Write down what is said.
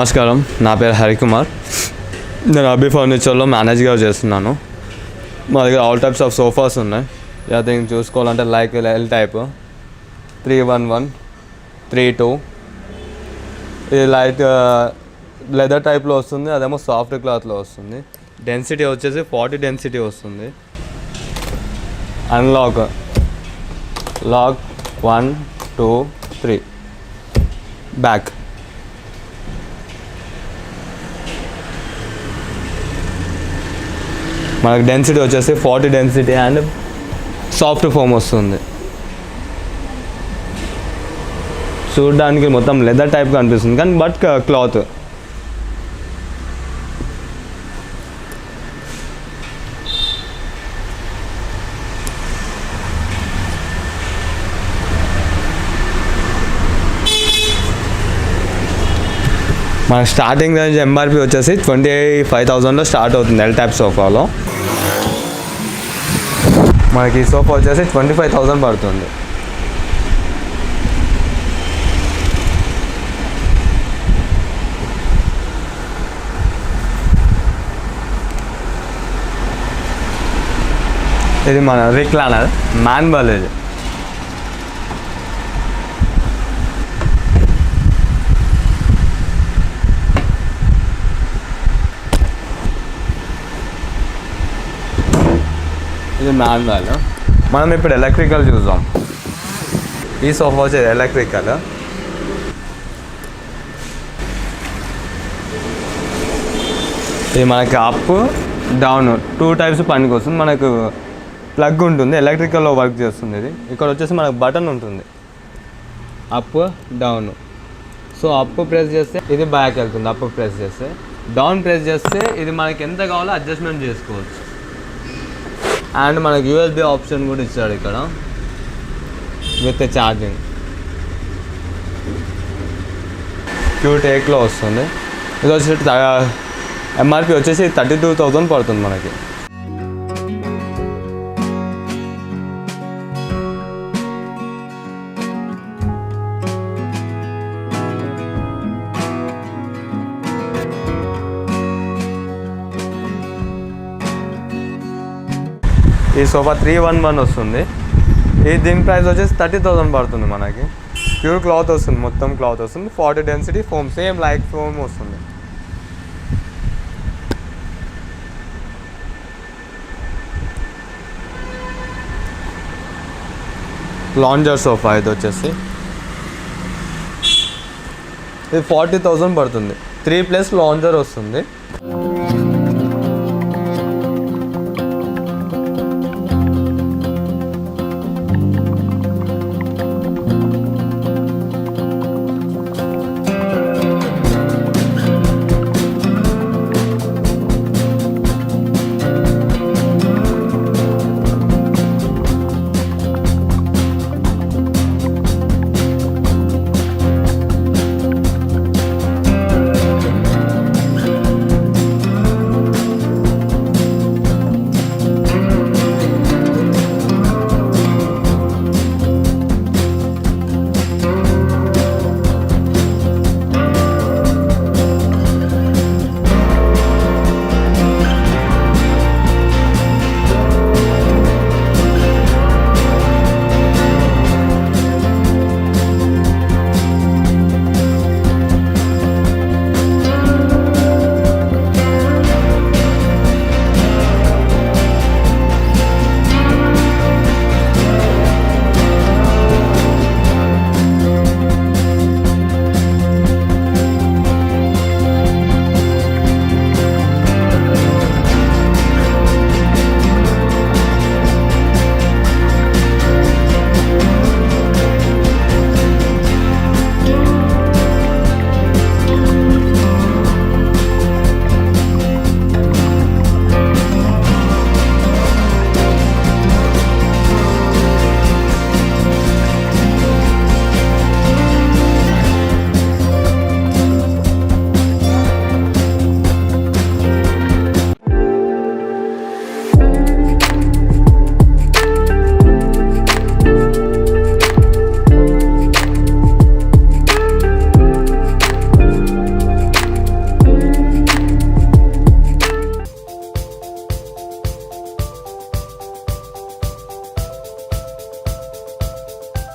నమస్కారం, నా పేరు హరికుమార్. నేను అభి ఫర్నిచర్లో మేనేజ్గా చేస్తున్నాను. మా దగ్గర ఆల్ టైప్స్ ఆఫ్ సోఫాస్ ఉన్నాయి. దీనికి చూసుకోవాలంటే లైక్ ఎల్ టైప్ 311, 32 ఇది లైట్ లెదర్ టైప్లో వస్తుంది. అదేమో సాఫ్ట్ క్లాత్లో వస్తుంది. డెన్సిటీ వచ్చేసి 40 డెన్సిటీ వస్తుంది. Unlock lock 1, 2, 3 back. మనకు డెన్సిటీ వచ్చేసి 40 డెన్సిటీ అండ్ సాఫ్ట్ ఫోమ్ వస్తుంది. చూడడానికి మొత్తం లెదర్ టైప్గా అనిపిస్తుంది కానీ బట్ క్లాత్. మన స్టార్టింగ్ రేంజ్ ఎంఆర్పి వచ్చేసి 25,000లో స్టార్ట్ అవుతుంది. ఎల్ టైప్ సోఫాలో మనకి ఈ సోఫా వచ్చేసి 25,000 పడుతుంది. ఇది మన రిక్లైనర్ మాన్యువల్. ఇది మాన్యువల్. మనం ఇప్పుడు ఎలక్ట్రికల్ చూద్దాం. ఈ సోఫా వచ్చేది ఎలక్ట్రికల్. ఇది మనకి అప్ డౌన్ 2 టైప్స్ పనికి వస్తుంది. మనకు ప్లగ్ ఉంటుంది, ఎలక్ట్రికల్లో వర్క్ చేస్తుంది. ఇది ఇక్కడ వచ్చేసి మనకు బటన్ ఉంటుంది, up down. So up press చేస్తే ఇది బ్యాక్ వెళ్తుంది. అప్ ప్రెస్ చేస్తే, డౌన్ ప్రెస్ చేస్తే ఇది మనకి ఎంత కావాలో అడ్జస్ట్మెంట్ చేసుకోవచ్చు. అండ్ మనకి యూఎస్బి ఆప్షన్ కూడా ఇచ్చాడు ఇక్కడ విత్ ఛార్జింగ్. క్యూటేక్లో వస్తుంది. ఇది వచ్చేసి ఎంఆర్పి వచ్చేసి 32,000 పడుతుంది మనకి. ఈ సోఫా 311 వస్తుంది. దీని ప్రైస్ వచ్చేసి 30,000 పడుతుంది మనకి. ప్యూర్ క్లాత్ వస్తుంది, మొత్తం క్లాత్ వస్తుంది. 40 density foam, same like foam వస్తుంది. లాంజర్ సోఫా ఇది వచ్చేసి ఇది 40,000 పడుతుంది. 3+ లాంజర్ వస్తుంది.